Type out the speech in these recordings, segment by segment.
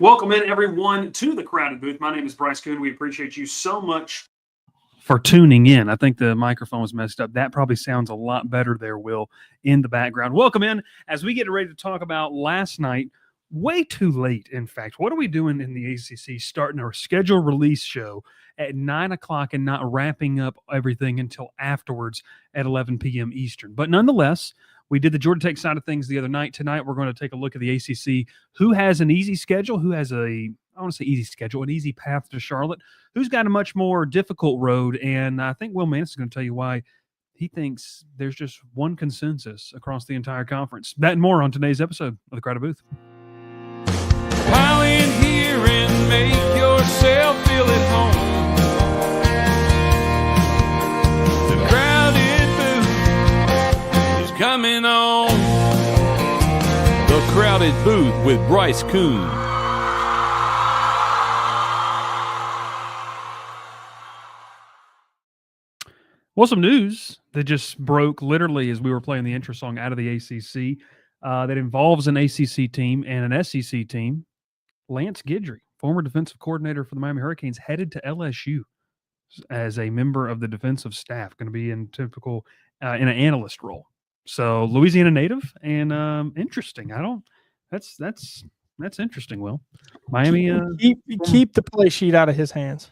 Welcome in, everyone, to the Crowded Booth. My name is Bryce Coon. We appreciate you so much for tuning in. I think the microphone was messed up. That probably sounds a lot better there, Will, in the background. Welcome in as we get ready to talk about last night. Way too late, in fact. What are we doing in the ACC starting our schedule release show at 9 o'clock and not wrapping up everything until afterwards at 11 p.m. Eastern? But nonetheless, we did the Georgia Tech side of things the other night. Tonight, we're going to take a look at the ACC. Who has an easy schedule? Who has I want to say easy schedule, an easy path to Charlotte? Who's got a much more difficult road? And I think Will Maness is going to tell you why he thinks there's just one consensus across the entire conference. That and more on today's episode of the Crowded Booth. Pile in here and make yourself feel at home. The Crowded Booth is coming on. The Crowded Booth with Bryce Coon. Well, some news that just broke literally as we were playing the intro song out of the ACC that involves an ACC team and an SEC team. Lance Guidry, former defensive coordinator for the Miami Hurricanes, headed to LSU as a member of the defensive staff, going to be in typical in an analyst role. So Louisiana native and interesting. That's interesting. Will Miami keep the play sheet out of his hands?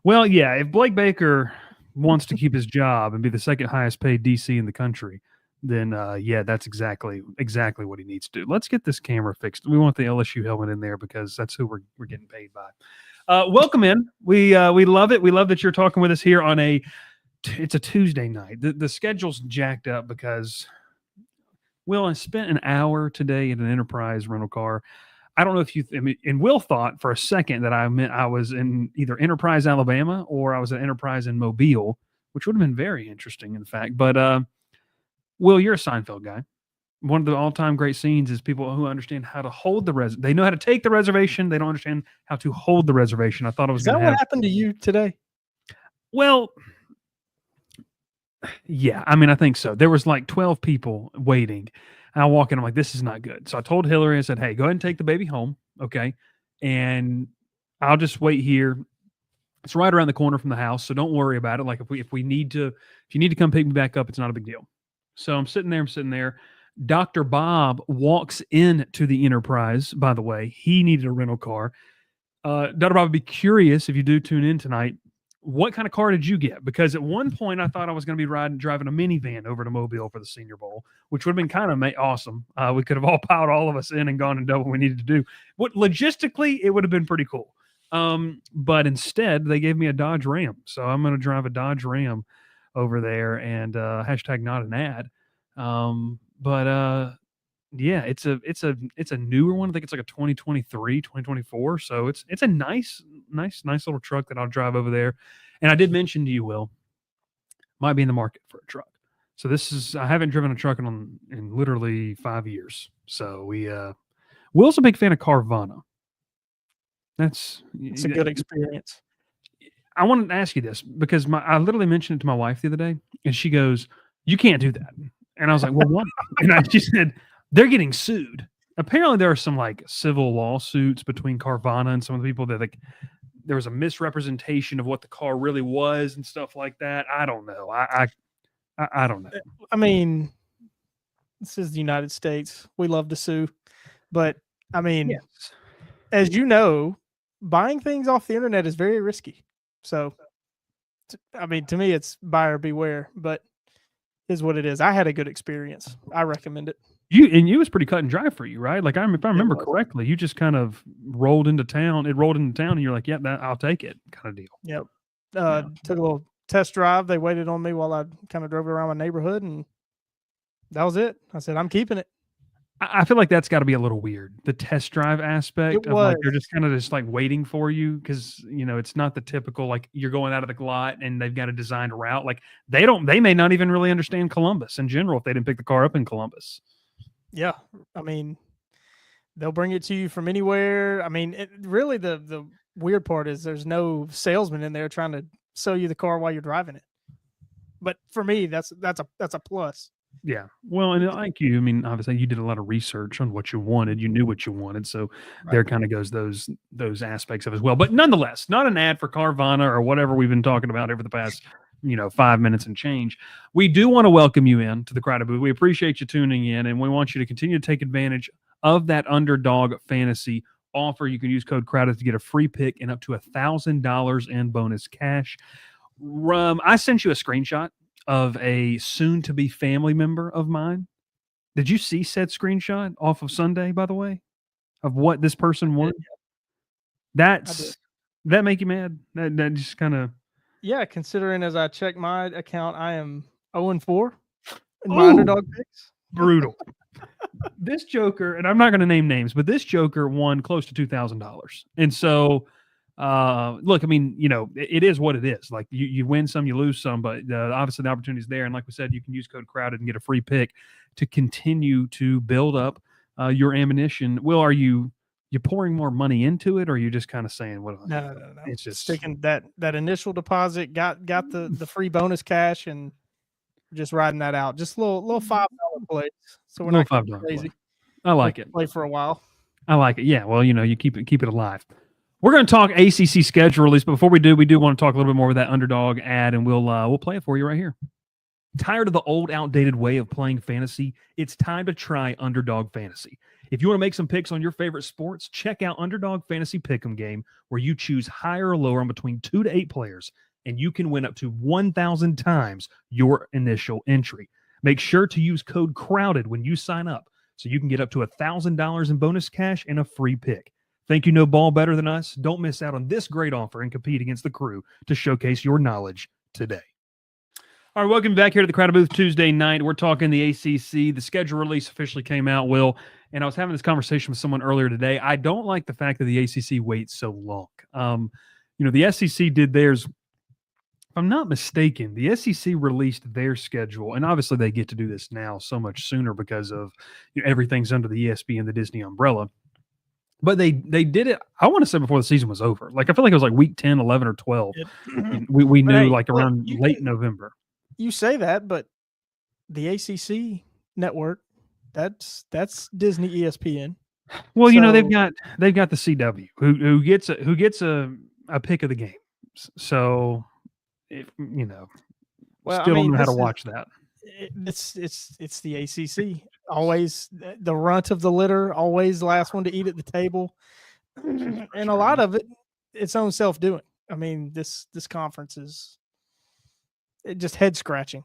Well, yeah. If Blake Baker wants to keep his job and be the second highest paid DC in the country, then yeah, that's exactly what he needs to do. Let's get this camera fixed. We want the LSU helmet in there because that's who we're getting paid by. Welcome in. We love it. We love that you're talking with us here on it's a Tuesday night. The schedule's jacked up because I spent an hour today in an Enterprise rental car. I don't know if and Will thought for a second that I meant I was in either Enterprise, Alabama, or I was at Enterprise in Mobile, which would have been very interesting, in fact. But Will, you're a Seinfeld guy. One of the all-time great scenes is people who understand how to hold the they know how to take the reservation. They don't understand how to hold the reservation. I thought it was. Is that what happened to you today? Well, yeah. I mean, I think so. There was like 12 people waiting. And I walk in, I'm like, this is not good. So I told Hillary, I said, hey, go ahead and take the baby home, okay? And I'll just wait here. It's right around the corner from the house, so don't worry about it. Like if you need to come pick me back up, it's not a big deal. So I'm sitting there. Dr. Bob walks into the Enterprise, by the way. He needed a rental car. Dr. Bob, would be curious if you do tune in tonight, what kind of car did you get? Because at one point I thought I was going to be driving a minivan over to Mobile for the Senior Bowl, which would have been kind of awesome. We could have all piled all of us in and gone and done what we needed to do. Logistically, it would have been pretty cool. But instead, they gave me a Dodge Ram. So I'm going to drive a Dodge Ram over there and hashtag not an ad. Yeah, it's a newer one. I think it's like a 2023, 2024. So it's a nice little truck that I'll drive over there. And I did mention to you, Will, might be in the market for a truck. So I haven't driven a truck in literally 5 years. So Will's a big fan of Carvana. It's a good experience. I wanted to ask you this because I literally mentioned it to my wife the other day, and she goes, "You can't do that." And I was like, "Well, what?" And she said, "They're getting sued." Apparently, there are some like civil lawsuits between Carvana and some of the people that there was a misrepresentation of what the car really was and stuff like that. I don't know. I don't know. I mean, this is the United States. We love to sue, but I mean, yes. As you know, buying things off the internet is very risky. So, I mean, to me, it's buyer beware, but is what it is. I had a good experience. I recommend it. It was pretty cut and dry for you, right? Like if I remember correctly, you just kind of rolled into town. It rolled into town, and you're like, "Yep, I'll take it," kind of deal. Yep. Took a little test drive. They waited on me while I kind of drove around my neighborhood, and that was it. I said, "I'm keeping it." I feel like that's got to be a little weird. The test drive aspect of like they're just kind of just like waiting for you because it's not the typical like you're going out of the lot and they've got a designed route. Like they may not even really understand Columbus in general if they didn't pick the car up in Columbus. Yeah, I mean, they'll bring it to you from anywhere. I mean, really the weird part is there's no salesman in there trying to sell you the car while you're driving it. But for me, that's a plus. Yeah. Well, and like you, I mean, obviously you did a lot of research on what you wanted. You knew what you wanted. So Right. there kind of goes those aspects of it as well. But nonetheless, not an ad for Carvana or whatever we've been talking about over the past, 5 minutes and change. We do want to welcome you in to the Crowded Booth. We appreciate you tuning in, and we want you to continue to take advantage of that Underdog Fantasy offer. You can use code Crowded to get a free pick and up to $1,000 in bonus cash. I sent you a screenshot of a soon-to-be family member of mine. Did you see said screenshot off of Sunday, by the way, of what this person won? That make you mad? That just kind of Yeah, considering as I check my account, I am 0-4 in my underdog picks. brutal. This joker, and I'm not going to name names, but this joker won close to $2,000, and so. Look, I mean, it is what it is. Like you win some, you lose some, but obviously the opportunity is there. And like we said, you can use code Crowded and get a free pick to continue to build up your ammunition. Will, are you pouring more money into it, or are you just kind of saying, "What?" No. It's just Sticking that initial deposit, got the free bonus cash, and just riding that out. Just little $5 plays, so we're not $5 crazy. play. I like it. Play for a while. I like it. Yeah. Well, you keep it alive. We're going to talk ACC schedule release, but before we do want to talk a little bit more with that Underdog ad, and we'll play it for you right here. Tired of the old, outdated way of playing fantasy? It's time to try Underdog Fantasy. If you want to make some picks on your favorite sports, check out Underdog Fantasy Pick'em game, where you choose higher or lower on between 2 to 8 players, and you can win up to 1,000 times your initial entry. Make sure to use code Crowded when you sign up, so you can get up to $1,000 in bonus cash and a free pick. Think you know ball better than us? Don't miss out on this great offer and compete against the crew to showcase your knowledge today. All right, welcome back here to the Crowded Booth Tuesday night. We're talking the ACC. The schedule release officially came out, Will, and I was having this conversation with someone earlier today. I don't like the fact that the ACC waits so long. The SEC did theirs. If I'm not mistaken, the SEC released their schedule, and obviously they get to do this now so much sooner because of everything's under the ESPN, the Disney umbrella. But they did it, I want to say, before the season was over. Like, I feel like it was like week 10, 11, or 12. We knew around late November. You say that, but the ACC network, that's Disney ESPN. Well, they've got the CW who gets a pick of the games. So, well, still don't know how to watch that. It's the ACC. Always the runt of the litter, always the last one to eat at the table, and a lot of it, its own self-doing. I mean, this conference is just head scratching.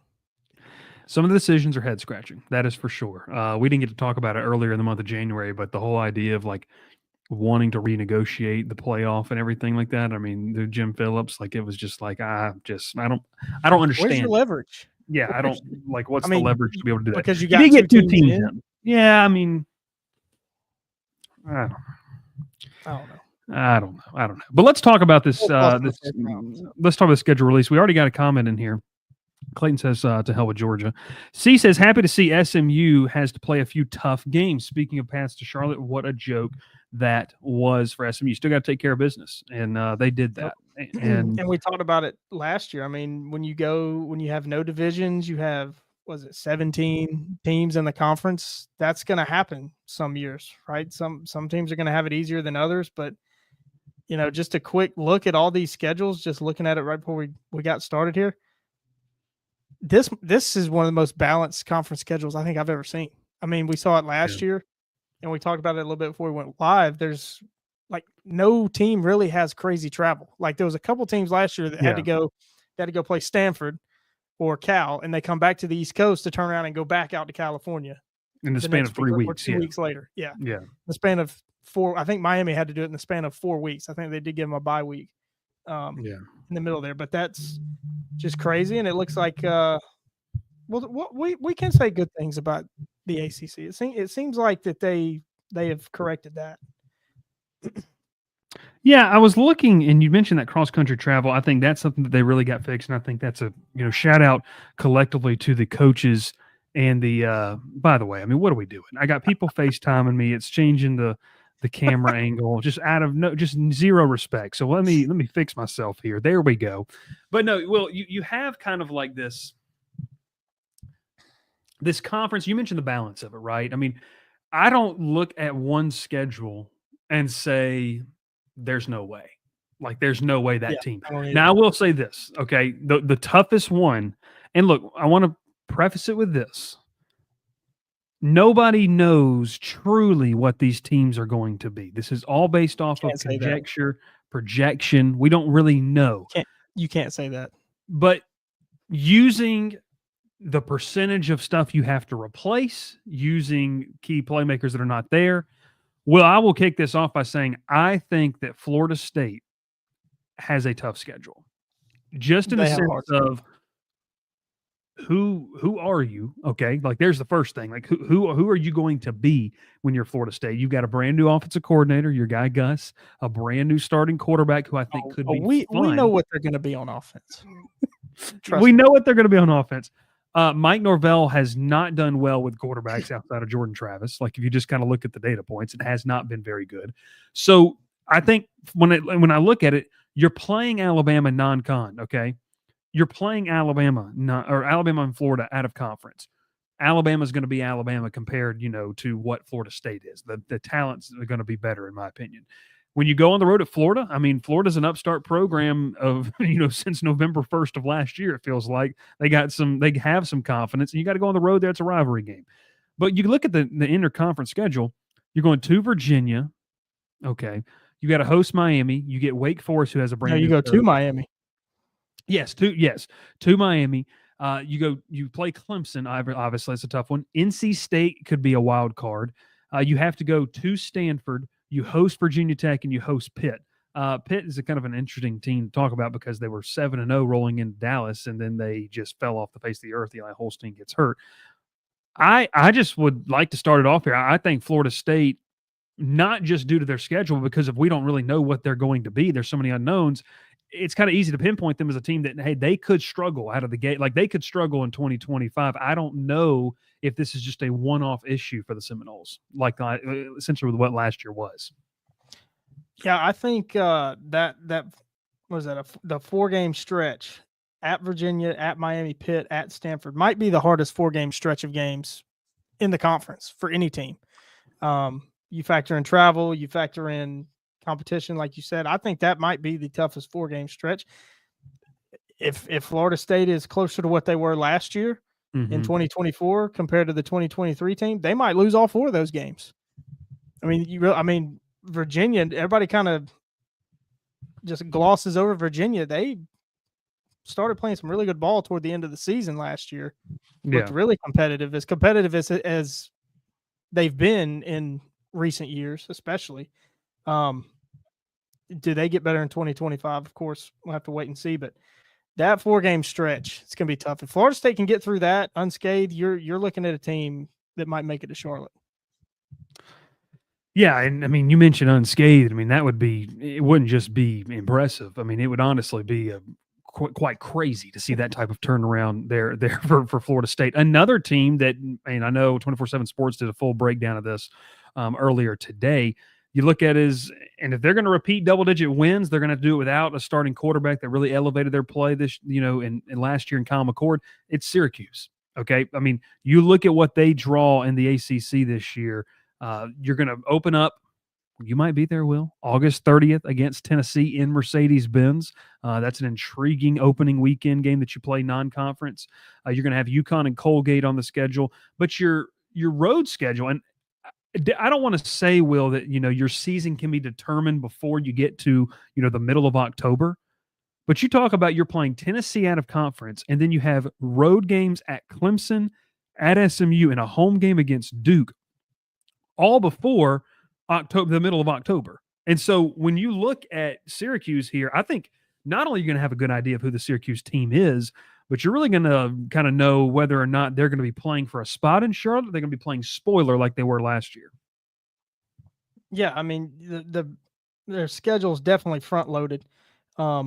Some of the decisions are head scratching. That is for sure. We didn't get to talk about it earlier in the month of January, but the whole idea of like wanting to renegotiate the playoff and everything like that. I mean, the Jim Phillips, like, it was just like, I don't understand. Where's your leverage? Yeah, I don't like. What's the leverage to be able to do that? Because you did get two teams in. Yeah, I mean, I don't know. But let's talk about this. Let's talk about the schedule release. We already got a comment in here. Clayton says, to hell with Georgia. C says, happy to see SMU has to play a few tough games. Speaking of paths to Charlotte, what a joke that was for SMU. Still got to take care of business, and they did that. And we talked about it last year. I mean, when you have no divisions, you have, 17 teams in the conference. That's going to happen some years, right? Some teams are going to have it easier than others, but just a quick look at all these schedules, just looking at it right before we got started here. This is one of the most balanced conference schedules I think I've ever seen. I mean, we saw it last year, and we talked about it a little bit before we went live. There's like no team really has crazy travel. Like, there was a couple teams last year that had to go play Stanford or Cal, and they come back to the East Coast to turn around and go back out to California in the span of 3 weeks, or 2 weeks later. Yeah. The span of 4. I think Miami had to do it in the span of 4 weeks. I think they did give them a bye week. In the middle there, but that's just crazy. And it looks like, we can say good things about the ACC. It seems like that they have corrected that. Yeah, I was looking, and you mentioned that cross-country travel. I think that's something that they really got fixed, and I think that's a shout out collectively to the coaches and the. By the way, I mean, what are we doing? I got people FaceTiming me. It's changing the camera angle, just just zero respect. So let me fix myself here. There we go. But no, well, you have kind of like this. this conference, you mentioned the balance of it, right? I mean, I don't look at one schedule and say there's no way. Like there's no way Yeah, that team. I don't either. Now I will say this, okay? The toughest one, and look, I want to preface it with this. Nobody knows truly what these teams are going to be. This is all based off of Can't say that. projection. We don't really know. You can't say that. But using the percentage of stuff you have to replace, using key playmakers that are not there. Well, I will kick this off by saying I think that Florida State has a tough schedule. Just in the They have a sense hard schedule. of who are you? Okay, like there's the first thing. Like who are you going to be when you're Florida State? You've got a brand new offensive coordinator, your guy Gus, a brand new starting quarterback who I think could be we fun. know what they're going to be on offense. We know what they're going to be on offense. Mike Norvell has not done well with quarterbacks outside of Jordan Travis. Like if you just kind of look at the data points, it has not been very good. So I think when I look at it, you're playing Alabama non-con. Okay, you're playing Alabama and Florida out of conference. Alabama's going to be Alabama compared, to what Florida State is. The talents are going to be better, in my opinion. When you go on the road at Florida, I mean, Florida's an upstart program of, since November 1st of last year, it feels like they have some confidence, and you got to go on the road there. It's a rivalry game. But you look at the interconference schedule, you're going to Virginia. Okay. You got to host Miami. You get Wake Forest, who has a brand new. You go to Miami. Yes, to Miami. You play Clemson. Obviously, it's a tough one. NC State could be a wild card. You have to go to Stanford. You host Virginia Tech and you host Pitt. Pitt is a kind of an interesting team to talk about because they were 7-0 rolling into Dallas, and then they just fell off the face of the earth. Eli Holstein gets hurt. I just would like to start it off here. I think Florida State, not just due to their schedule, because if we don't really know what they're going to be, there's so many unknowns. It's kind of easy to pinpoint them as a team that, hey, they could struggle out of the gate. Like they could struggle in 2025. I don't know if this is just a one-off issue for the Seminoles, like essentially with what last year was. Yeah, I think that was that the 4-game stretch at Virginia, at Miami, Pitt, at Stanford might be the hardest 4-game stretch of games in the conference for any team. You factor in travel, you factor in competition, like you said. I think that might be the toughest 4-game stretch. If Florida State is closer to what they were last year in 2024 compared to the 2023 team, they might lose all 4 of those games. I mean, Virginia, everybody kind of just glosses over Virginia. They started playing some really good ball toward the end of the season last year. Looked really competitive as they've been in recent years, especially. Do they get better in 2025? Of course, we'll have to wait and see. But that 4-game stretch, it's going to be tough. If Florida State can get through that unscathed, you're looking at a team that might make it to Charlotte. Yeah, and I mean, you mentioned unscathed. I mean, it wouldn't just be impressive. I mean, it would honestly be quite crazy to see that type of turnaround there for Florida State. Another team that, and I know 24/7 Sports did a full breakdown of this earlier today. You look at and if they're going to repeat double-digit wins, they're going to have to do it without a starting quarterback that really elevated their play in last year in Kyle McCord. It's Syracuse. Okay, I mean, you look at what they draw in the ACC this year. You're going to open up. You might be there, Will. August 30th against Tennessee in Mercedes-Benz. That's an intriguing opening weekend game that you play non-conference. You're going to have UConn and Colgate on the schedule, but your road schedule, and I don't want to say, Will, that your season can be determined before you get to the middle of October. But you talk about you're playing Tennessee out of conference, and then you have road games at Clemson, at SMU, and a home game against Duke, all before the middle of October. And so when you look at Syracuse here, I think not only are you going to have a good idea of who the Syracuse team is, but you're really going to kind of know whether or not they're going to be playing for a spot in Charlotte. Or they're going to be playing spoiler like they were last year. Yeah, I mean, their schedule is definitely front loaded. They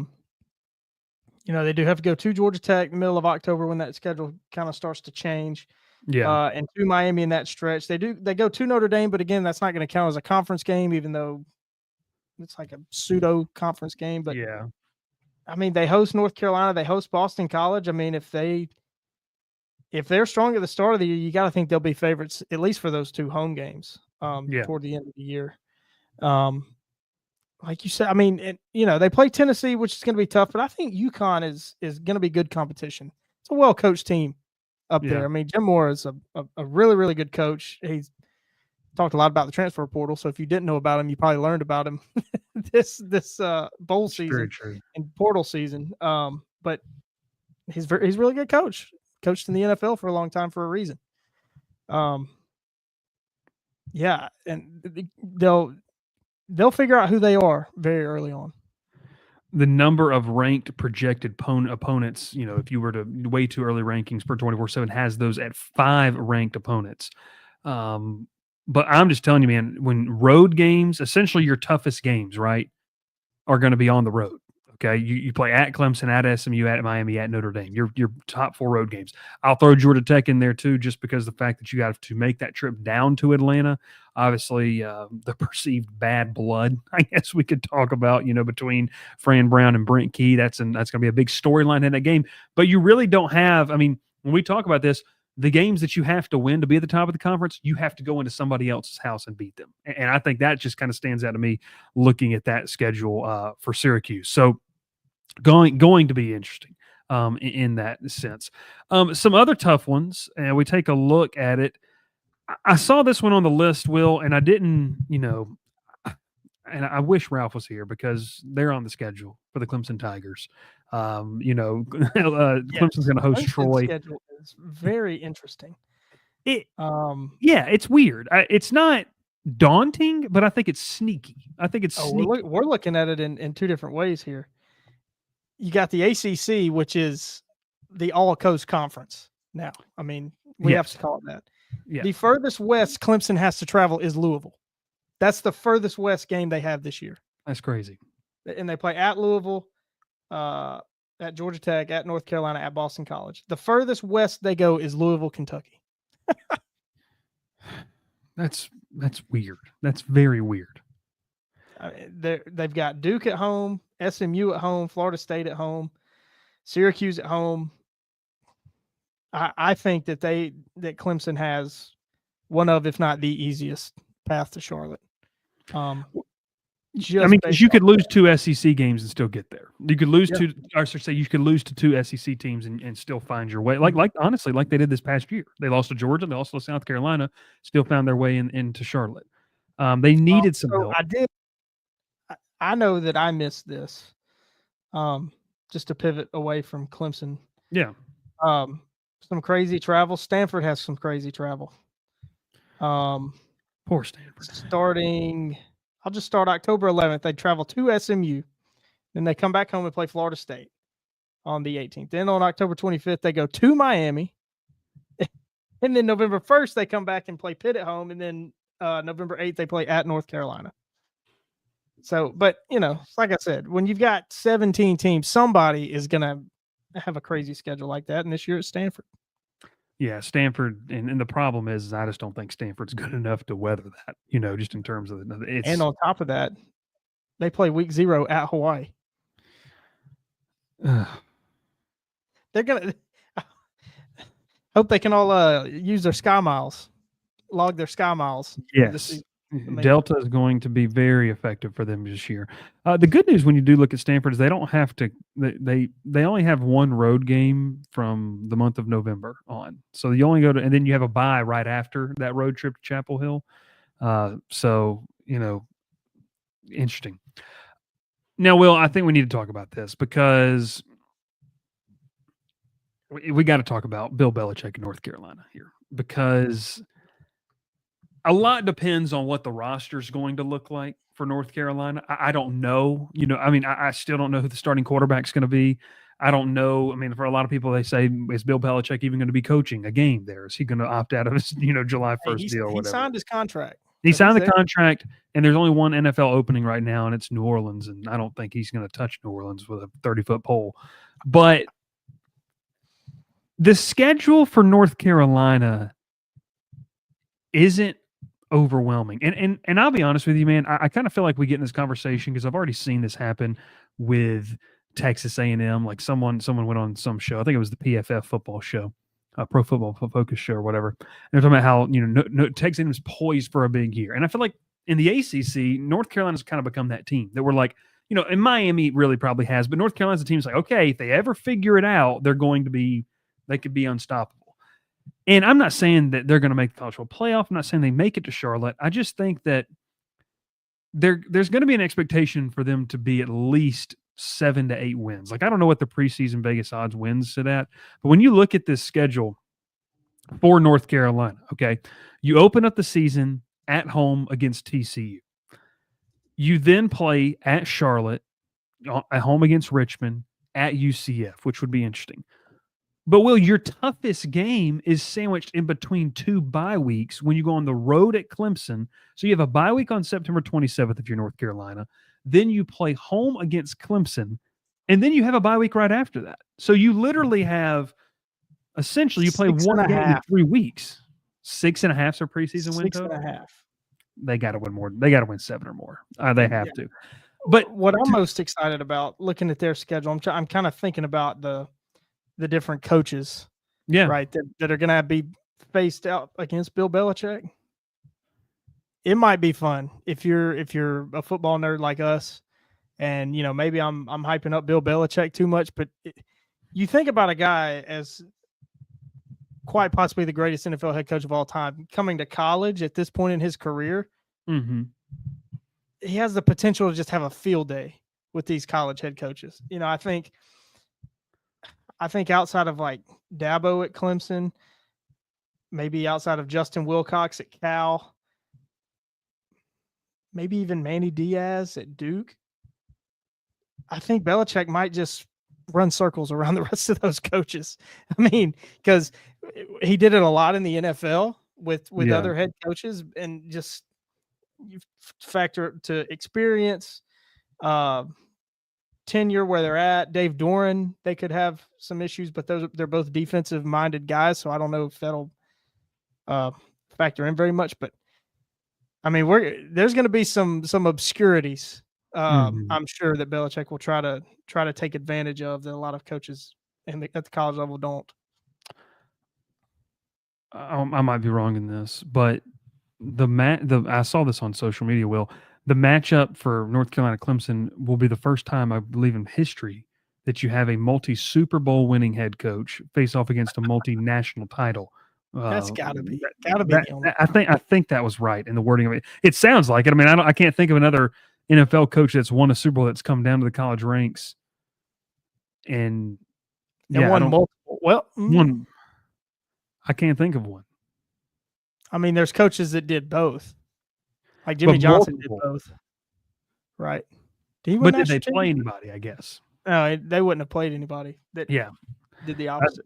do have to go to Georgia Tech in the middle of October when that schedule kind of starts to change. Yeah. And to Miami in that stretch. They go to Notre Dame, but again, that's not going to count as a conference game, even though it's like a pseudo conference game. But yeah, I mean, they host North Carolina, they host Boston College. I mean, if they if they're strong at the start of the year, you got to think they'll be favorites at least for those 2 home games Yeah. toward the end of the year. Like you said, I mean, they play Tennessee, which is going to be tough, but I think UConn is going to be good competition. It's a well coached team up there. Yeah. I mean, Jim Moore is a really, really good coach. He's talked a lot about the transfer portal, so if you didn't know about him, you probably learned about him this bowl season and portal season. But he's a really good coach. Coached in the NFL for a long time for a reason. Yeah, and they'll figure out who they are very early on. The number of ranked projected opponents, if you were to way too early rankings per 24/7, has those at 5 ranked opponents. But I'm just telling you, man, when road games, essentially your toughest games, right, are going to be on the road. Okay, you play at Clemson, at SMU, at Miami, at Notre Dame. Your top 4 road games. I'll throw Georgia Tech in there too, just because the fact that you got to make that trip down to Atlanta. Obviously, the perceived bad blood, I guess we could talk about, between Fran Brown and Brent Key. That's going to be a big storyline in that game. But you really don't have. I mean, when we talk about this, the games that you have to win to be at the top of the conference, you have to go into somebody else's house and beat them. And I think that just kind of stands out to me looking at that schedule for Syracuse. So going to be interesting in that sense. Some other tough ones, and we take a look at it. I saw this one on the list, Will, and I didn't, and I wish Ralph was here because they're on the schedule for the Clemson Tigers. Clemson's going to host Troy. Schedule is very interesting. Yeah, it's weird. It's not daunting, but I think it's sneaky. We're looking at it in 2 different ways here. You got the ACC, which is the All Coast Conference. Now, I mean, we have to call it that. Yeah. The furthest west Clemson has to travel is Louisville. That's the furthest west game they have this year. That's crazy. And they play at Louisville, at Georgia Tech, at North Carolina, at Boston College. The furthest west they go is Louisville, Kentucky. That's weird. That's very weird. They've got Duke at home, SMU at home, Florida State at home, Syracuse at home. I think that Clemson has one of, if not the easiest path to Charlotte. Because you could lose 2 SEC games and still get there. You could lose you could lose to 2 SEC teams and still find your way. Honestly, like they did this past year. They lost to Georgia, they lost to South Carolina, still found their way into Charlotte. They needed some help. I know that I missed this. Just to pivot away from Clemson. Yeah. Some crazy travel. Stanford has some crazy travel. Poor Stanford. I'll just start October 11th. They travel to SMU. Then they come back home and play Florida State on the 18th. Then on October 25th, they go to Miami. And then November 1st, they come back and play Pitt at home. And then November 8th, they play at North Carolina. So, but, like I said, when you've got 17 teams, somebody is going to have a crazy schedule like that. And this year it's Stanford. Yeah, Stanford. And the problem is I just don't think Stanford's good enough to weather that, just in terms of it. And on top of that, they play week 0 at Hawaii. They're going to hope they can all use their Sky Miles, log their Sky Miles. Yes. Delta is going to be very effective for them this year. The good news when you do look at Stanford is they don't have to. They only have 1 road game from the month of November on, so you only go to, and then you have a bye right after that road trip to Chapel Hill. So interesting. Now, Will, I think we need to talk about this because we got to talk about Bill Belichick in North Carolina here because a lot depends on what the roster is going to look like for North Carolina. I don't know. I still don't know who the starting quarterback is going to be. I don't know. For a lot of people, they say, is Bill Belichick even going to be coaching a game there? Is he going to opt out of his, July 1st deal or whatever? He signed his contract. He signed the contract, and there's only one NFL opening right now, and it's New Orleans, and I don't think he's going to touch New Orleans with a 30-foot pole. But the schedule for North Carolina isn't overwhelming. And I'll be honest with you, man, I kind of feel like we get in this conversation because I've already seen this happen with Texas A&M. Like someone went on some show, I think it was the PFF football show, Pro Football Focus show or whatever. And they're talking about how Texas A&M is poised for a big year, and I feel like in the ACC, North Carolina's kind of become that team that we're like, and Miami really probably has, but North Carolina's a team that's like, okay, if they ever figure it out, they could be unstoppable. And I'm not saying that they're going to make the college football playoff. I'm not saying they make it to Charlotte. I just think that there's going to be an expectation for them to be at least 7 to 8 wins. Like, I don't know what the preseason Vegas odds wins sit at, but when you look at this schedule for North Carolina, okay, you open up the season at home against TCU. You then play at Charlotte, at home against Richmond, at UCF, which would be interesting. But, Will, your toughest game is sandwiched in between 2 bye weeks when you go on the road at Clemson. So you have a bye week on September 27th if you're North Carolina. Then you play home against Clemson, and then you have a bye week right after that. So you literally have – essentially you play one game in 3 weeks. 6.5 is their preseason win total? 6.5. They got to win more. They got to win 7 or more. They have to. But what I'm most excited about looking at their schedule, I'm kind of thinking about the different coaches, right, that are going to be faced out against Bill Belichick. It might be fun if you're a football nerd like us, and maybe I'm hyping up Bill Belichick too much, but you think about a guy as quite possibly the greatest NFL head coach of all time coming to college at this point in his career. Mm-hmm. He has the potential to just have a field day with these college head coaches. I think outside of like Dabo at Clemson, maybe outside of Justin Wilcox at Cal, maybe even Manny Diaz at Duke, I think Belichick might just run circles around the rest of those coaches. I mean, because he did it a lot in the NFL with other head coaches, and just you factor to experience, tenure where they're at. Dave Doran, they could have some issues, but they're both defensive minded guys, so I don't know if that'll factor in very much. But I mean, there's going to be some obscurities. I'm sure that Belichick will try to take advantage of that a lot of coaches at the college level don't. I might be wrong in this, but I saw this on social media, Will. The matchup for North Carolina Clemson will be the first time, I believe, in history that you have a multi-Super Bowl winning head coach face off against a multi-national title. That's gotta be. I think that was right in the wording of it. It sounds like it. I mean, I can't think of another NFL coach that's won a Super Bowl that's come down to the college ranks and won multiple. Well, one. I can't think of one. I mean, there's coaches that did both. Like Jimmy Johnson did both. Right. Did they play anybody, I guess? No, they wouldn't have played anybody that did the opposite.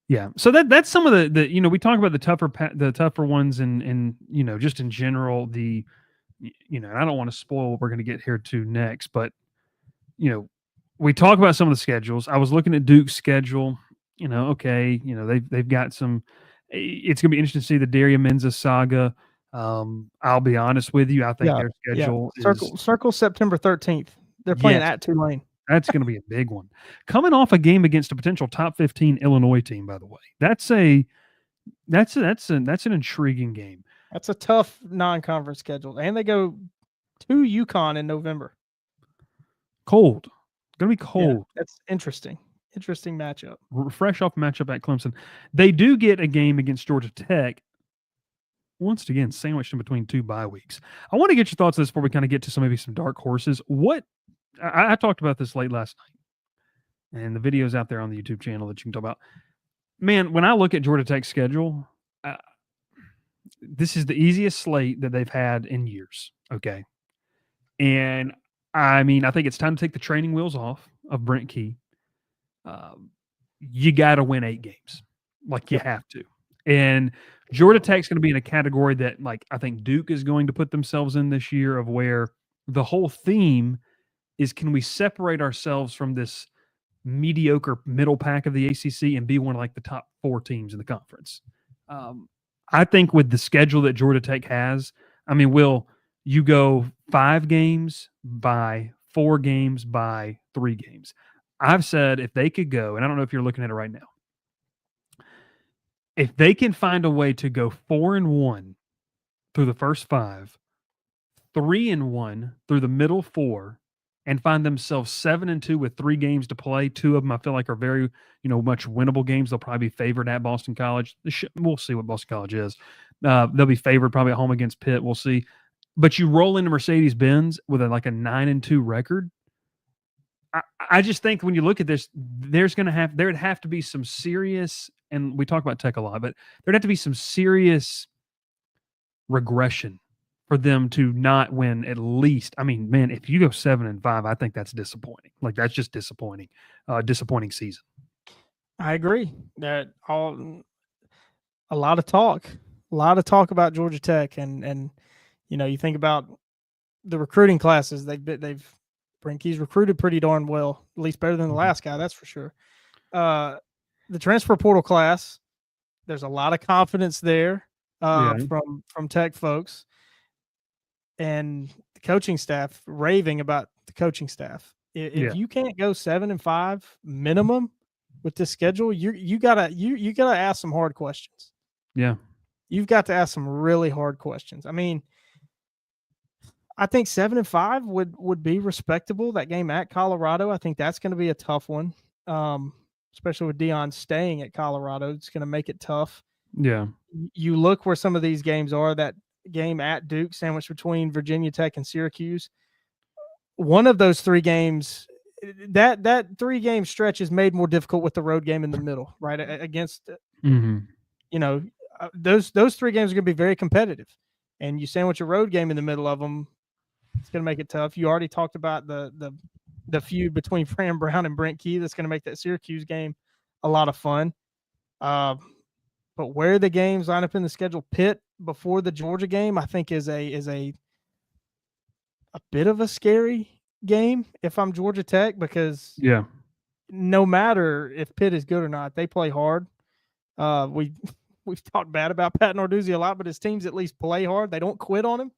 Yeah. So that's some of the we talk about the tougher ones and just in general, and I don't want to spoil what we're going to get here to next, but we talk about some of the schedules. I was looking at Duke's schedule, they've got some. It's going to be interesting to see the Daria Menza saga. I'll be honest with you. I think their schedule is circle September 13th. They're playing at Tulane. That's going to be a big one. Coming off a game against a potential top 15 Illinois team, by the way. That's an intriguing game. That's a tough non-conference schedule. And they go to UConn in November. Cold. It's going to be cold. Yeah, that's interesting. Interesting matchup. Fresh off matchup at Clemson. They do get a game against Georgia Tech. Once again, sandwiched in between 2 bye weeks. I want to get your thoughts on this before we kind of get to maybe some dark horses. I talked about this late last night, and the video's out there on the YouTube channel that you can talk about. Man, when I look at Georgia Tech's schedule, this is the easiest slate that they've had in years. Okay. And I mean, I think it's time to take the training wheels off of Brent Key. You got to win 8 games. Like, you have to. And Georgia Tech's going to be in a category that, like, I think Duke is going to put themselves in this year, of where the whole theme is, can we separate ourselves from this mediocre middle pack of the ACC and be one of like the top 4 teams in the conference? I think with the schedule that Georgia Tech has, I mean, Will, you go 5 games by 4 games by 3 games. I've said if they could go, and I don't know if you're looking at it right now, if they can find a way to go 4-1 through the first 5, 3-1 through the middle 4, and find themselves 7-2 with 3 games to play. 2 of them I feel like are very, much winnable games. They'll probably be favored at Boston College. We'll see what Boston College is. They'll be favored probably at home against Pitt. We'll see. But you roll into Mercedes-Benz with a 9-2 record. I just think when you look at this, there'd have to be some serious, and we talk about Tech a lot, but there'd have to be some serious regression for them to not win at least. I mean, man, if you go 7-5, I think that's disappointing. Like, that's just disappointing. Disappointing season. I agree that a lot of talk about Georgia Tech, and you think about the recruiting classes Brinke's recruited pretty darn well, at least better than the last guy, that's for sure. The transfer portal class, there's a lot of confidence there from Tech folks, and the coaching staff raving about the coaching staff. If you can't go 7-5 minimum with this schedule, you gotta ask some hard questions. Yeah, you've got to ask some really hard questions. I mean, I think 7-5 would be respectable. That game at Colorado, I think that's going to be a tough one, especially with Deion staying at Colorado. It's going to make it tough. Yeah. You look where some of these games are. That game at Duke, sandwiched between Virginia Tech and Syracuse. One of those 3 games, that 3-game stretch is made more difficult with the road game in the middle, right? Against, those 3 games are going to be very competitive, and you sandwich a road game in the middle of them. It's going to make it tough. You already talked about the feud between Fran Brown and Brent Key. That's going to make that Syracuse game a lot of fun. But where the games line up in the schedule, Pitt before the Georgia game, I think is a bit of a scary game if I'm Georgia Tech, because no matter if Pitt is good or not, they play hard. We've talked bad about Pat Narduzzi a lot, but his teams at least play hard. They don't quit on him.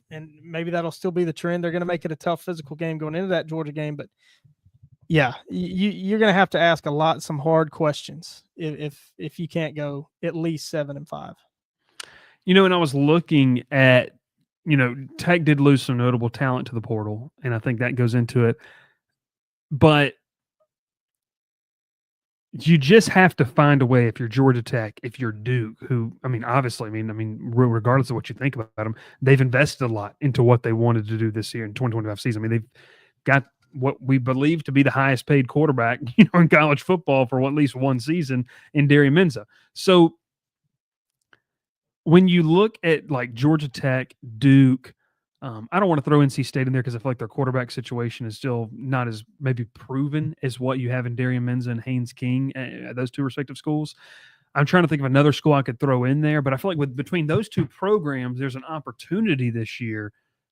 And maybe that'll still be the trend. They're going to make it a tough physical game going into that Georgia game. But, yeah, you're going to have to ask some hard questions if you can't go at least 7-5. And I was looking at, Tech did lose some notable talent to the portal, and I think that goes into it. But you just have to find a way, if you're Georgia Tech, if you're Duke, who, obviously, regardless of what you think about them, they've invested a lot into what they wanted to do this year in 2025 season. They've got what we believe to be the highest paid quarterback, in college football for at least one season in Darian Menza. So when you look at like Georgia Tech, Duke, I don't want to throw NC State in there because I feel like their quarterback situation is still not as maybe proven as what you have in Darian Menza and Haynes King, those 2 respective schools. I'm trying to think of another school I could throw in there, but I feel like between those 2 programs, there's an opportunity this year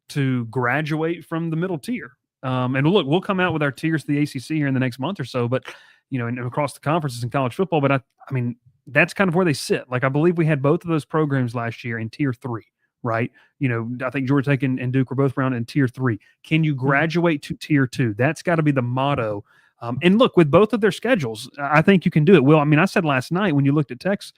to graduate from the middle tier. And look, we'll come out with our tiers to the ACC here in the next month or so, but and across the conferences in college football. But I mean, that's kind of where they sit. Like, I believe we had both of those programs last year in tier 3. Right. I think Georgia Tech and Duke were both around in tier 3. Can you graduate to tier 2? That's got to be the motto. And look, with both of their schedules, I think you can do it. Will, I said last night when you looked at Tech's,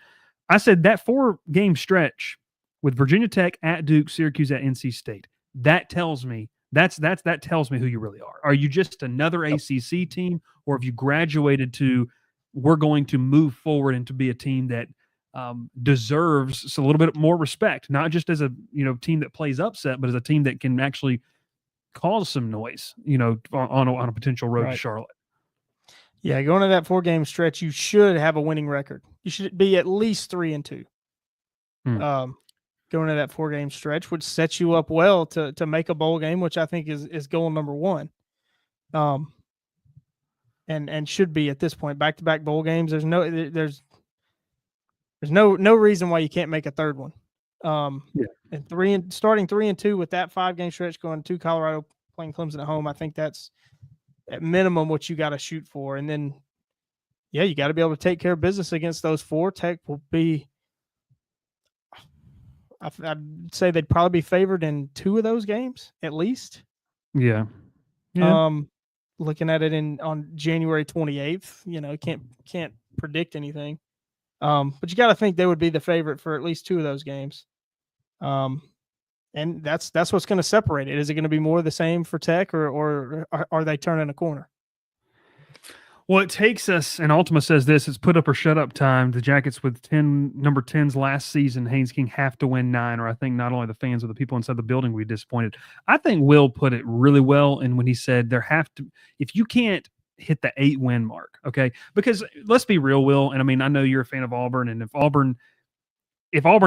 I said that 4-game stretch with Virginia Tech at Duke, Syracuse at NC State, that tells me that tells me who you really are. Are you just another ACC team, or have you graduated to, we're going to move forward and to be a team that deserves a little bit more respect, not just as a team that plays upset, but as a team that can actually cause some noise, on a potential road to Charlotte. Yeah, going to that 4-game stretch, you should have a winning record. You should be at least 3-2. Going to that 4-game stretch, which sets you up well to make a bowl game, which I think is goal number 1. And should be at this point. Back-to-back bowl games. There's no reason why you can't make a third one. And starting 3-2 with that 5-game stretch, going to Colorado, playing Clemson at home, I think that's at minimum what you got to shoot for. And then, you got to be able to take care of business against those 4. Tech will be, I'd say they'd probably be favored in 2 of those games at least. Yeah. Looking at it on January 28th, can't predict anything. But you got to think they would be the favorite for at least 2 of those games. And that's what's going to separate it. Is it going to be more of the same for Tech, or are they turning a corner? Well, it takes us, and Ultima says this, it's put up or shut up time. The Jackets with number 10s last season, Haynes King have to win 9, or I think not only the fans but the people inside the building will be disappointed. I think Will put it really well, and when he said if you can't hit the 8-win mark, okay? Because let's be real, Will, and I mean, I know you're a fan of Auburn, and if Auburn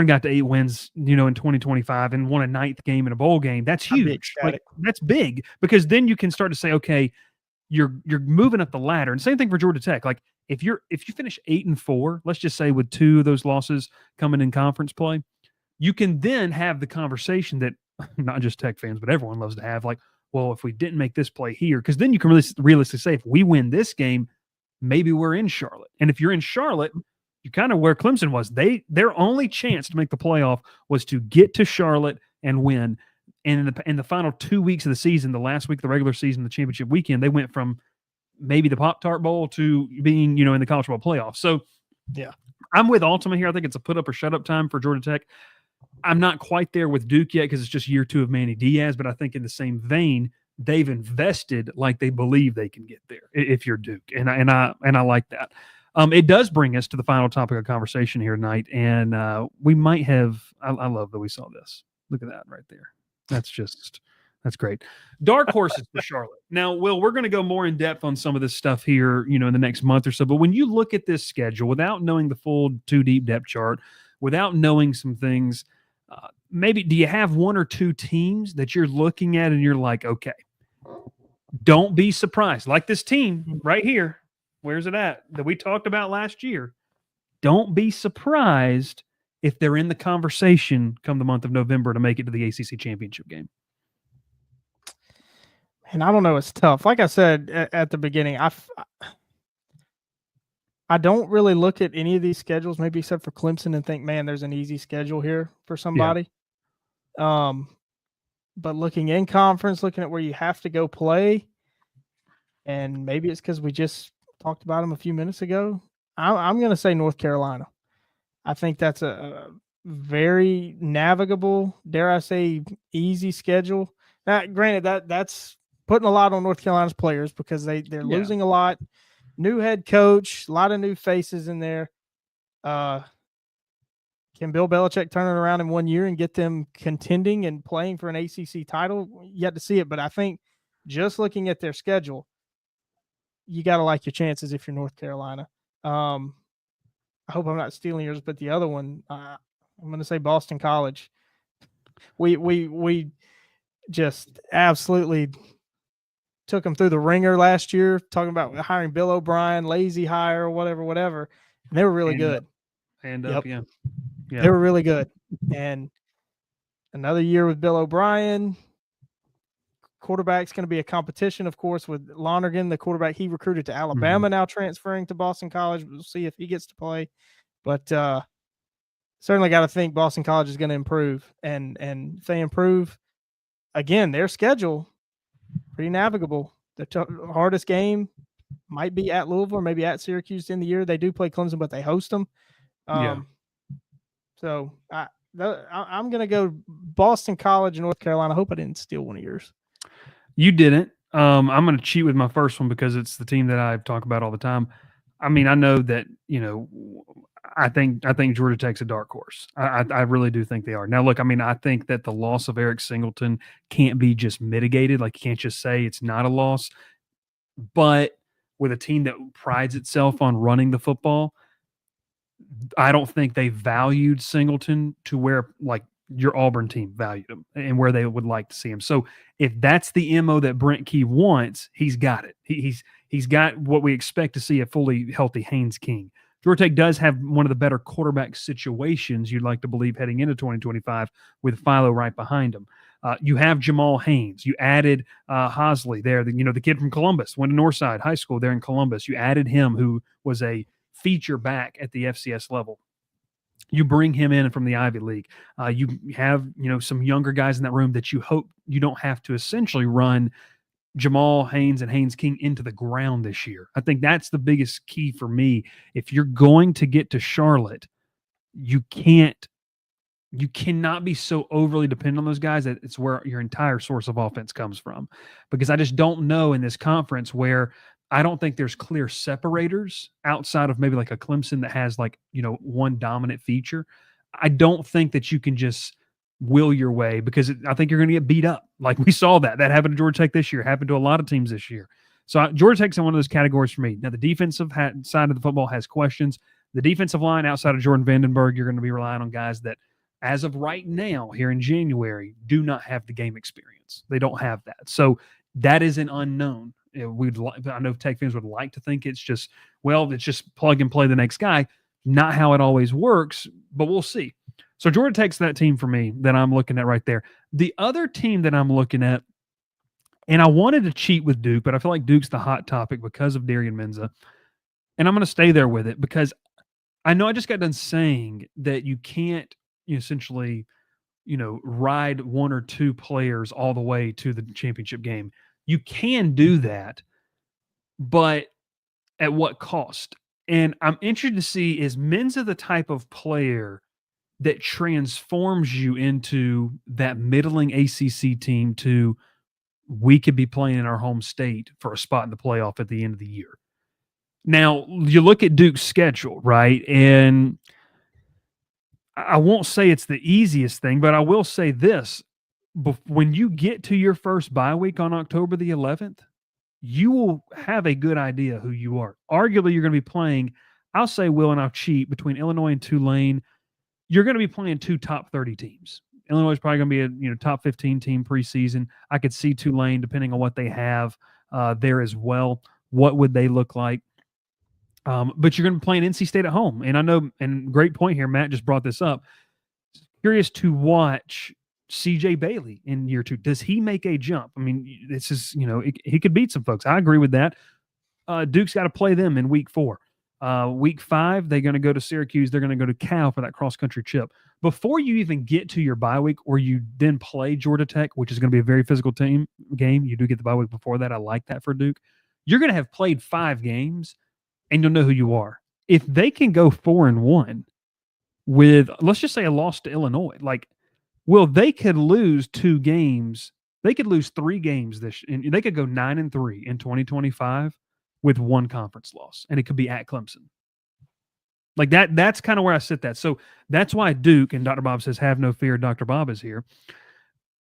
got to 8 wins, in 2025 and won a 9th game in a bowl game, that's huge. That's big, because then you can start to say, okay, you're moving up the ladder. And same thing for Georgia Tech. Like if you finish 8-4, let's just say with 2 of those losses coming in conference play, you can then have the conversation that not just Tech fans, but everyone loves to have, like, well, if we didn't make this play here, because then you can really realistically say, if we win this game, maybe we're in Charlotte. And if you're in Charlotte, you kind of where Clemson was. Their only chance to make the playoff was to get to Charlotte and win. And in the final 2 weeks of the season, the last week of the regular season, the championship weekend, they went from maybe the Pop-Tart Bowl to being, in the college football playoff. So, yeah, I'm with Ultima here. I think it's a put up or shut up time for Georgia Tech. I'm not quite there with Duke yet because it's just year 2 of Manny Diaz, but I think in the same vein, they've invested like they believe they can get there if you're Duke, and I like that. It does bring us to the final topic of conversation here tonight, and we might have. I love that we saw this. Look at that right there. That's great. Dark horses for Charlotte. Now, Will, we're going to go more in depth on some of this stuff here, in the next month or so. But when you look at this schedule without knowing the full 2-deep depth chart, without knowing some things, maybe do you have 1 or 2 teams that you're looking at and you're like, okay, don't be surprised. Like this team right here. Where's it at? That we talked about last year. Don't be surprised if they're in the conversation come the month of November to make it to the ACC championship game. And I don't know. It's tough. Like I said at the beginning, I don't really look at any of these schedules, maybe except for Clemson, and think, man, there's an easy schedule here for somebody. Yeah. But looking in conference, looking at where you have to go play, and maybe it's because we just talked about them a few minutes ago, I'm going to say North Carolina. I think that's a very navigable, dare I say, easy schedule. Now, granted, that's putting a lot on North Carolina's players because they're losing a lot. New head coach, a lot of new faces in there. Can Bill Belichick turn it around in 1 year and get them contending and playing for an ACC title? Yet to see it, but I think just looking at their schedule, you got to like your chances if you're North Carolina. I hope I'm not stealing yours, but the other one, I'm going to say Boston College. We just absolutely took them through the ringer last year, talking about hiring Bill O'Brien, lazy hire, whatever. And they were really good. Yeah. They were really good. And another year with Bill O'Brien. Quarterback's going to be a competition, of course, with Lonergan, the quarterback he recruited to Alabama, now transferring to Boston College. We'll see if he gets to play. But certainly got to think Boston College is going to improve. And if they improve, again, their schedule, pretty navigable. The hardest game might be at Louisville or maybe at Syracuse in the year. They do play Clemson, but they host them. So I'm going to go Boston College and North Carolina. I hope I didn't steal one of yours. You didn't. I'm going to cheat with my first one because it's the team that I talk about all the time. I mean, I know that, I think Georgia Tech's a dark horse. I really do think they are. Now, look, I mean, I think that the loss of Eric Singleton can't be just mitigated. Like, you can't just say it's not a loss. But with a team that prides itself on running the football, I don't think they valued Singleton to where, like, your Auburn team valued him and where they would like to see him. So if that's the MO that Brent Key wants, he's got it. He's got what we expect to see a fully healthy Haynes King. Georgia Tech does have one of the better quarterback situations you'd like to believe heading into 2025 with Philo right behind him. You have Jamal Haynes. You added Hosley there, the kid from Columbus, went to Northside High School there in Columbus. You added him, who was a feature back at the FCS level. You bring him in from the Ivy League. You have, some younger guys in that room that you hope you don't have to essentially run Jamal Haynes and Haynes King into the ground this year. I think that's the biggest key for me. If you're going to get to Charlotte, you cannot be so overly dependent on those guys that it's where your entire source of offense comes from. Because I just don't know in this conference where I don't think there's clear separators outside of maybe like a Clemson that has like, one dominant feature. I don't think that you can just will your way because I think you're going to get beat up. Like we saw that happened to Georgia Tech this year, happened to a lot of teams this year. So Georgia Tech's in one of those categories for me. Now the defensive side of the football has questions. The defensive line outside of Jordan Vandenberg, you're going to be relying on guys that, as of right now, here in January, do not have the game experience. They don't have that. So that is an unknown. I know Tech fans would like to think it's just plug and play the next guy. Not how it always works, but we'll see. So Georgia Tech's that team for me that I'm looking at right there. The other team that I'm looking at, and I wanted to cheat with Duke, but I feel like Duke's the hot topic because of Darian Menza. And I'm going to stay there with it because I know I just got done saying that you can't essentially, ride one or two players all the way to the championship game. You can do that, but at what cost? And I'm interested to see, is Menza the type of player that transforms you into that middling ACC team to we could be playing in our home state for a spot in the playoff at the end of the year? Now, you look at Duke's schedule, right? And I won't say it's the easiest thing, but I will say this. When you get to your first bye week on October the 11th, you will have a good idea who you are. Arguably, you're going to be playing, I'll say, Will, and I'll cheat, between Illinois and Tulane. You're going to be playing two top 30 teams. Illinois is probably going to be a top 15 team preseason. I could see Tulane, depending on what they have there as well. What would they look like? But you're going to be playing NC State at home. And I know, and great point here, Matt just brought this up. Curious to watch CJ Bailey in year two. Does he make a jump? I mean, this is, he could beat some folks. I agree with that. Duke's got to play them in week 4. Week 5, they're going to go to Syracuse. They're going to go to Cal for that cross-country chip. Before you even get to your bye week, or you then play Georgia Tech, which is going to be a very physical game, you do get the bye week before that. I like that for Duke. You're going to have played 5 games, and you'll know who you are. If they can go 4-1 with, let's just say, a loss to Illinois, they could lose 2 games. They could lose 3 games and they could go 9-3 in 2025 with 1 conference loss, and it could be at Clemson. Like that. That's kind of where I sit that. So that's why Duke, and Dr. Bob says, have no fear, Dr. Bob is here.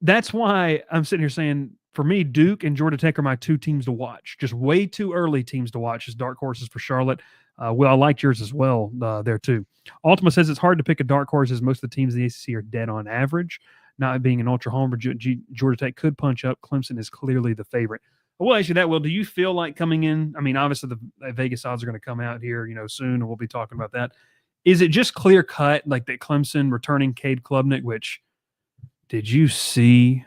That's why I'm sitting here saying, for me, Duke and Georgia Tech are my 2 teams to watch. Just way too early teams to watch as dark horses for Charlotte. Well, I like yours as well there too. Ultima says it's hard to pick a dark horse as most of the teams in the ACC are dead on average. Not being an ultra homer, Georgia Tech could punch up. Clemson is clearly the favorite. We'll ask you that, Will. Do you feel like coming in? I mean, obviously the Vegas odds are going to come out here, soon, and we'll be talking about that. Is it just clear cut, like that Clemson returning Cade Klubnik? Which, did you see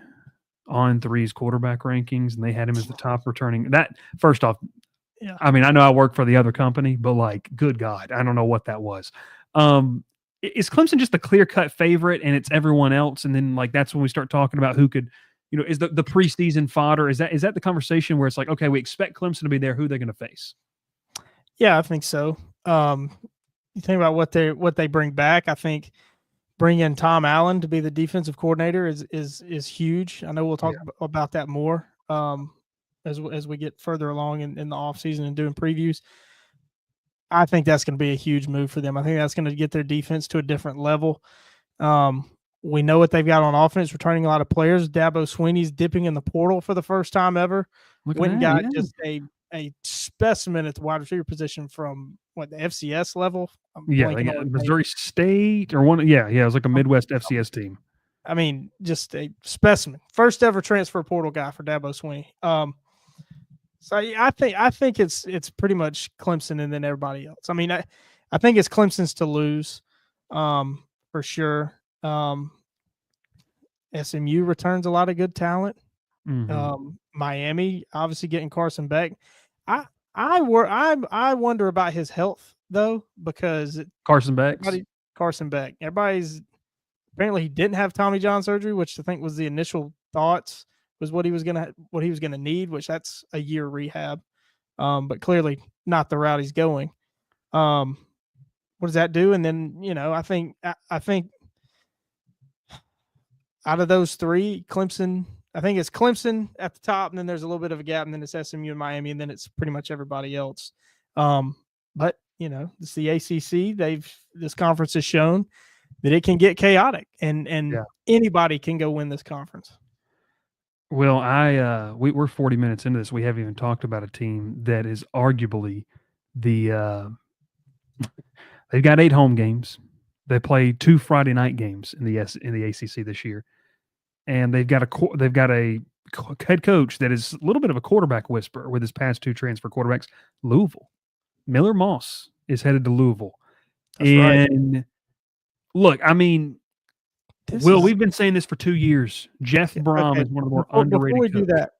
On 3's quarterback rankings, and they had him as the top returning? That, first off, yeah. I mean, I know I work for the other company, but good God, I don't know what that was. Is Clemson just a clear cut favorite, and it's everyone else? And then that's when we start talking about who could. Is the preseason fodder, is that the conversation where it's like, okay, we expect Clemson to be there, who they're going to face? Yeah, I think so. You think about what they bring back. I think bringing in Tom Allen to be the defensive coordinator is huge. I know we'll talk about that more as we get further along in the offseason and doing previews. I think that's going to be a huge move for them. I think that's going to get their defense to a different level. We know what they've got on offense, returning a lot of players. Dabo Swinney's dipping in the portal for the first time ever. Went and got just a specimen at the wide receiver position from the FCS level. They got Missouri State or one. Yeah, it was like a Midwest FCS team. I mean, just a specimen. First ever transfer portal guy for Dabo Swinney. So I think it's pretty much Clemson and then everybody else. I mean, I think it's Clemson's to lose, for sure. SMU returns a lot of good talent. Mm-hmm. Miami obviously getting Carson Beck. I wonder about his health though, because Carson Beck. Everybody's apparently he didn't have Tommy John surgery, which I think was the initial thoughts was what he was gonna need, which that's a year rehab. But clearly not the route he's going. What does that do? And then, I think out of those three, Clemson, I think it's Clemson at the top, and then there's a little bit of a gap, and then it's SMU and Miami, and then it's pretty much everybody else. But it's the ACC. This conference has shown that it can get chaotic, and anybody can go win this conference. Well, we're 40 minutes into this. We haven't even talked about a team that is arguably they've got 8 home games. They play 2 Friday night games in the ACC this year, and they've got a head coach that is a little bit of a quarterback whisperer with his past 2 transfer quarterbacks. Louisville, Miller Moss is headed to Louisville, and look, I mean, we've been saying this for 2 years. Jeff Brom is one of the more underrated. Before we do that,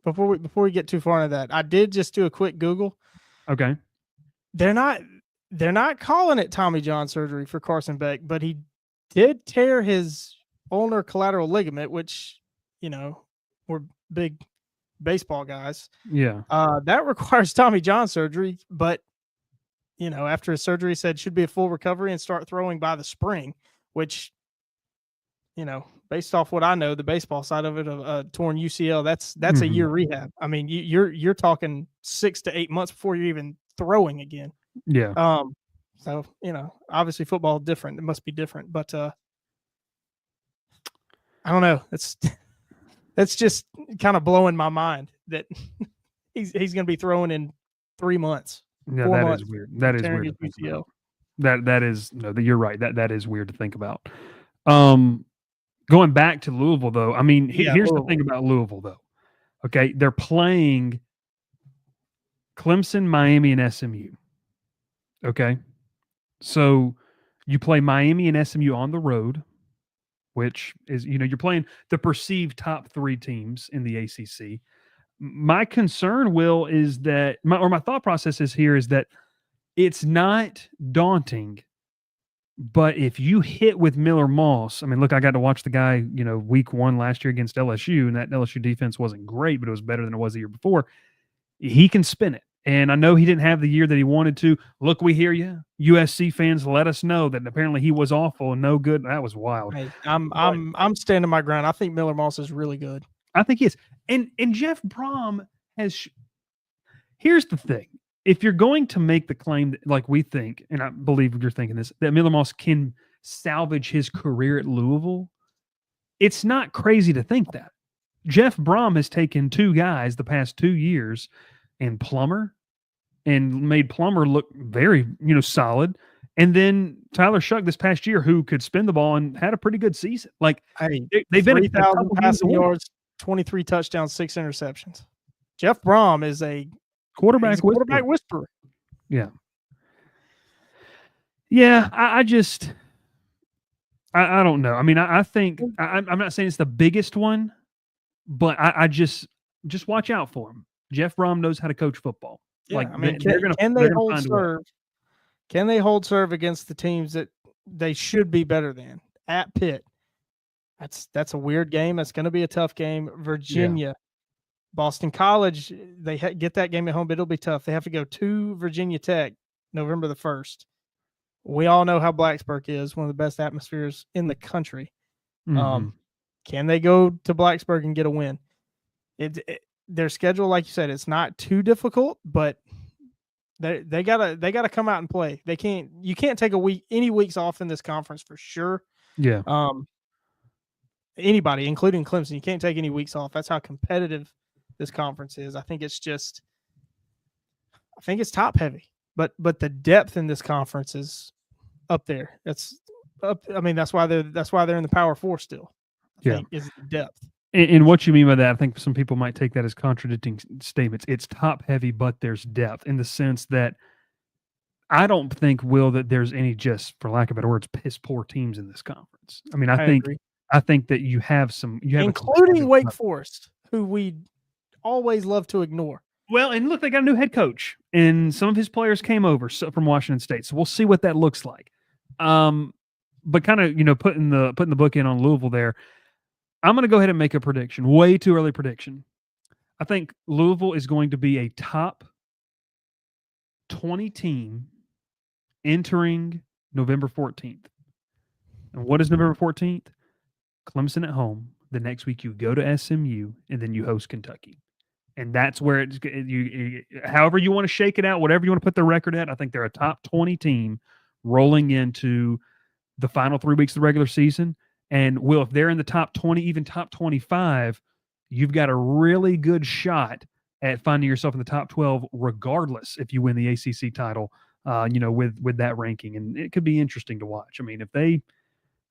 before we get too far into that, I did just do a quick Google. Okay, they're not calling it Tommy John surgery for Carson Beck, but he did tear his ulnar collateral ligament, which, we're big baseball guys. Yeah. That requires Tommy John surgery, but, after his surgery, said should be a full recovery and start throwing by the spring, which, based off what I know, the baseball side of it, a torn UCL, that's a year rehab. I mean, you're talking 6 to 8 months before you're even throwing again. Yeah. So, obviously football is different. It must be different, but I don't know. That's just kind of blowing my mind that he's going to be throwing in 3 months. Yeah, 4 that months is weird. That is weird to think about. That is you're right. That is weird to think about. Going back to Louisville though, I mean, here's the thing about Louisville though. Okay, they're playing Clemson, Miami, and SMU. Okay. So you play Miami and SMU on the road, which is, you're playing the perceived top 3 teams in the ACC. My concern, Will, is that my thought process is that it's not daunting, but if you hit with Miller Moss, I mean, look, I got to watch the guy, week 1 last year against LSU, and that LSU defense wasn't great, but it was better than it was the year before. He can spin it. And I know he didn't have the year that he wanted to. Look, we hear you. USC fans let us know that apparently he was awful and no good. That was wild. Hey, I'm standing my ground. I think Miller Moss is really good. I think he is. And Jeff Brom has here's the thing. If you're going to make the claim that, like we think, and I believe you're thinking this, that Miller Moss can salvage his career at Louisville, it's not crazy to think that. Jeff Brom has taken 2 guys the past 2 years and Plummer, and made Plummer look very, solid. And then Tyler Shuck this past year, who could spin the ball and had a pretty good season. Like, they've been 3,000 passing yards, 23 touchdowns, 6 interceptions. Jeff Brom is a quarterback whisperer. Yeah. Yeah, I just I don't know. I mean, I think I'm not saying it's the biggest one, but I just watch out for him. Jeff Brom knows how to coach football. Yeah, like, I mean, can they hold serve? Can they hold serve against the teams that they should be better than? At Pitt, that's a weird game. That's going to be a tough game. Virginia, Boston College, they get that game at home, but it'll be tough. They have to go to Virginia Tech November the 1st. We all know how Blacksburg is, one of the best atmospheres in the country. Mm-hmm. Can they go to Blacksburg and get a win? Their schedule, like you said, it's not too difficult, but they gotta come out and play. You can't take any weeks off in this conference for sure. Yeah. Anybody, including Clemson, you can't take any weeks off. That's how competitive this conference is. I think it's top heavy, but the depth in this conference is up there. It's up. I mean, that's why they're in the Power 4 still. I think is the depth. And what you mean by that, I think some people might take that as contradicting statements. It's top heavy, but there's depth in the sense that I don't think, Will, that there's any, just for lack of better words, piss poor teams in this conference. I mean, I think that you have some, including Wake Forest, who we always love to ignore. Well, and look, they got a new head coach, and some of his players came over from Washington State, so we'll see what that looks like. But kind of, putting the book in on Louisville there. I'm going to go ahead and make a prediction. Way too early prediction. I think Louisville is going to be a top 20 team entering November 14th. And what is November 14th? Clemson at home. The next week you go to SMU and then you host Kentucky. And that's where however you want to shake it out, whatever you want to put the record at, I think they're a top 20 team rolling into the final 3 weeks of the regular season. And if they're in the top 20, even top 25, you've got a really good shot at finding yourself in the top 12, regardless if you win the ACC title, with that ranking. And it could be interesting to watch. I mean,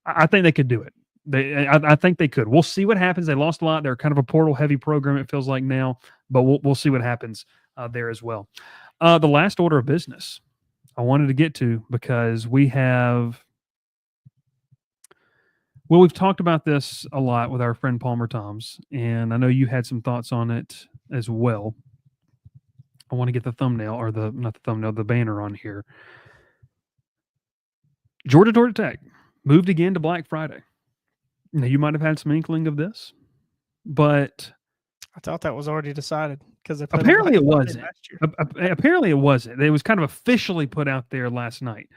I think they could do it. I think they could. We'll see what happens. They lost a lot. They're kind of a portal-heavy program, it feels like now, but we'll see what happens there as well. The last order of business I wanted to get to, because we've talked about this a lot with our friend Palmer Toms, and I know you had some thoughts on it as well. I want to get the the banner on here. Georgia Tech moved again to Black Friday. Now, you might have had some inkling of this, but I thought that was already decided because apparently it wasn't. Apparently it wasn't. It was kind of officially put out there last night.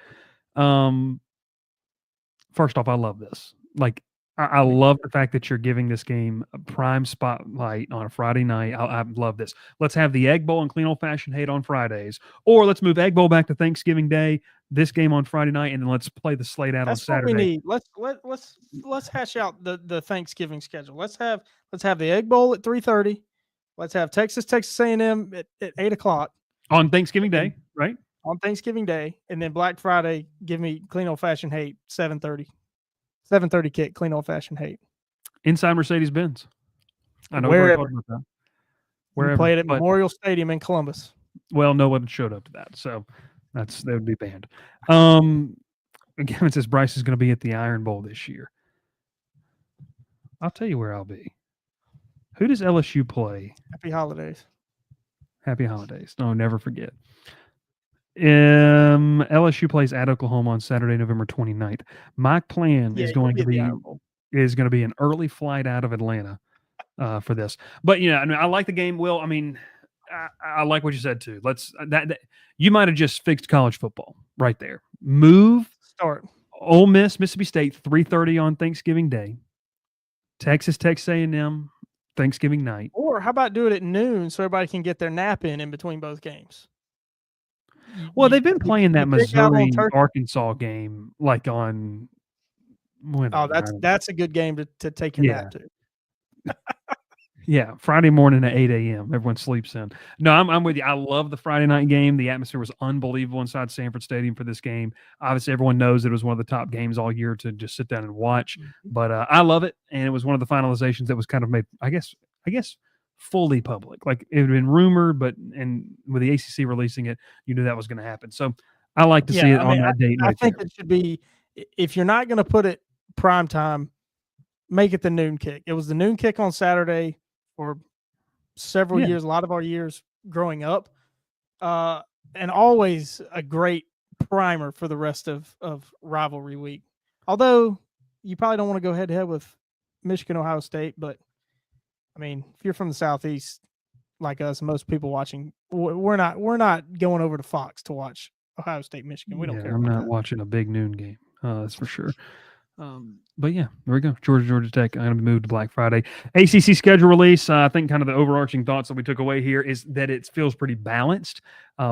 First off, I love this. Like, I love the fact that you're giving this game a prime spotlight on a Friday night. I love this. Let's have the Egg Bowl and Clean Old Fashioned Hate on Fridays, or let's move Egg Bowl back to Thanksgiving Day. This game on Friday night, and then let's play the slate out on Saturday. What we need. Let's hash out the Thanksgiving schedule. Let's have the Egg Bowl at 3:30. Let's have Texas A&M at 8:00 on Thanksgiving Day, right? On Thanksgiving Day, and then Black Friday. Give me Clean Old Fashioned Hate 7:30. 7:30 kick, Clean Old Fashioned Hate. Inside Mercedes-Benz. I know wherever. About that. Wherever. We played at Memorial Stadium in Columbus. Well, no one showed up to that, so that would be banned. Again, it says Bryce is going to be at the Iron Bowl this year. I'll tell you where I'll be. Who does LSU play? Happy holidays. Happy holidays. No, never forget. LSU plays at Oklahoma on Saturday, November 29th. My plan is going to be an early flight out of Atlanta for this. But I like the game. Will, I mean, I like what you said too. You might have just fixed college football right there. Start Ole Miss, Mississippi State, 3:30 on Thanksgiving Day. Texas A&M, Thanksgiving night. Or how about do it at noon so everybody can get their nap in between both games? Well, they've been playing that Missouri-Arkansas game like on. That's a good game to take your nap to. Yeah, Friday morning at 8 a.m. Everyone sleeps in. No, I'm with you. I love the Friday night game. The atmosphere was unbelievable inside Sanford Stadium for this game. Obviously, everyone knows it was one of the top games all year to just sit down and watch. Mm-hmm. But I love it, and it was one of the finalizations that was kind of made, I guess, fully public. Like, it had been rumored, and with the ACC releasing it, you knew that was going to happen. So I like to see it on that date. I think it should be, if you're not going to put it prime time, make it the noon kick. It was the noon kick on Saturday for several years, a lot of our years growing up, and always a great primer for the rest of rivalry week. Although you probably don't want to go head to head with Michigan, Ohio State, but I mean, if you're from the Southeast like us, most people watching, we're not going over to Fox to watch Ohio State, Michigan. We don't care. I'm not watching a big noon game. That's for sure. But yeah, there we go. Georgia Tech. I'm going to move to Black Friday. ACC schedule release. I think kind of the overarching thoughts that we took away here is that it feels pretty balanced.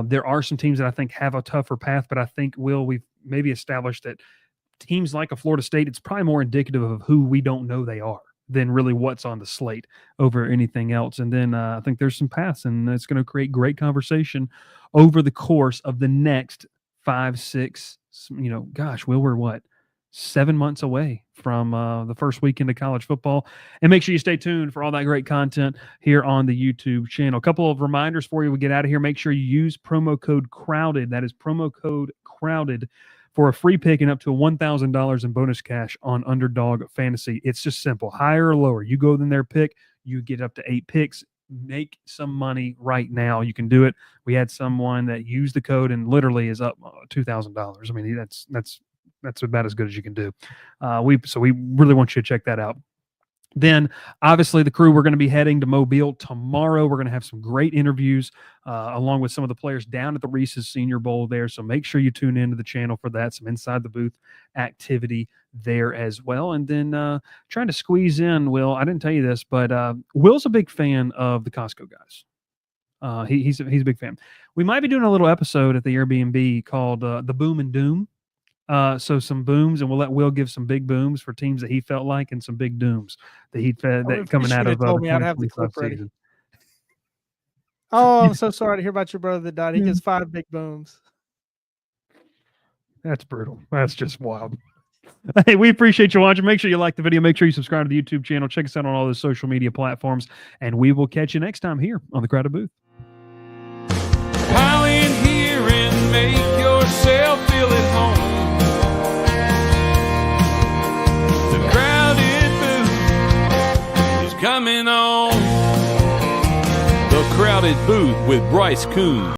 There are some teams that I think have a tougher path, but I think we've maybe established that teams like a Florida State, it's probably more indicative of who we don't know they are than really what's on the slate over anything else. And then I think there's some paths, and it's going to create great conversation over the course of the next 5, 6, we're what? 7 months away from the first weekend of college football. And make sure you stay tuned for all that great content here on the YouTube channel. A couple of reminders for you we get out of here. Make sure you use promo code CROWDED. That is promo code CROWDED for a free pick and up to $1,000 in bonus cash on Underdog Fantasy. It's just simple. Higher or lower. You go in there, pick. You get up to 8 picks. Make some money right now. You can do it. We had someone that used the code and literally is up $2,000. I mean, that's about as good as you can do. We really want you to check that out. Then, obviously, the crew, we're going to be heading to Mobile tomorrow. We're going to have some great interviews along with some of the players down at the Reese's Senior Bowl there. So make sure you tune into the channel for that, some inside the booth activity there as well. And then trying to squeeze in, Will, I didn't tell you this, but Will's a big fan of the Costco guys. He's a big fan. We might be doing a little episode at the Airbnb called The Boom and Doom. So some booms, and we'll let Will give some big booms for teams that he felt like, and some big dooms that he fed that coming out of the told me I'd have the 2025 clip ready. season. Oh, I'm so sorry to hear about your brother that died. He gets 5 big booms. That's brutal. That's just wild. Hey, we appreciate you watching. Make sure you like the video. Make sure you subscribe to the YouTube channel. Check us out on all the social media platforms, and we will catch you next time here on the Crowded Booth. Pile in here and make yourself feel at home. The Crowded Booth is coming on. The Crowded Booth with Bryce Coon.